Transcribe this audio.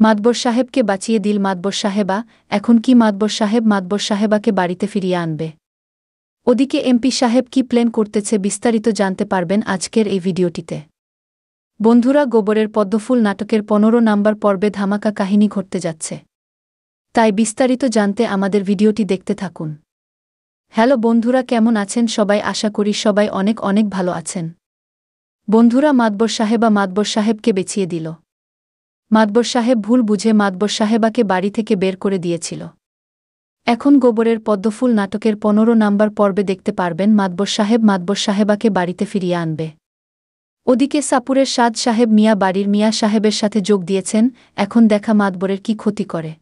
মাতবর সাহেবকে বাঁচিয়ে দিল মাতবর সাহেবা। এখন কি মাতবর সাহেবাকে বাড়িতে ফিরিয়ে আনবে? ওদিকে এমপি সাহেব কি প্ল্যান করতেছে বিস্তারিত জানতে পারবেন আজকের এই ভিডিওটিতে। বন্ধুরা, গোবরের পদ্মফুল নাটকের 15 নাম্বার পর্বে ধামাকা কাহিনী ঘটতে যাচ্ছে, তাই বিস্তারিত জানতে আমাদের ভিডিওটি দেখতে থাকুন। হ্যালো বন্ধুরা, কেমন আছেন সবাই? আশা করি সবাই অনেক অনেক ভালো আছেন। বন্ধুরা, মাতবর সাহেবকে বেঁচিয়ে দিল। মাতবর সাহেব ভুল বুঝে মাতবর সাহেবাকে বাড়ি থেকে বের করে দিয়েছিল। এখন গোবরের পদ্মফুল নাটকের 15 নাম্বার পর্বে দেখতে পারবেন মাতবর সাহেবাকে বাড়িতে ফিরিয়ে আনবে। ওদিকে সাপুরের সাদ সাহেব বাড়ির মিয়া সাহেবের সাথে যোগ দিয়েছেন। এখন দেখা মাতবরের কি ক্ষতি করে।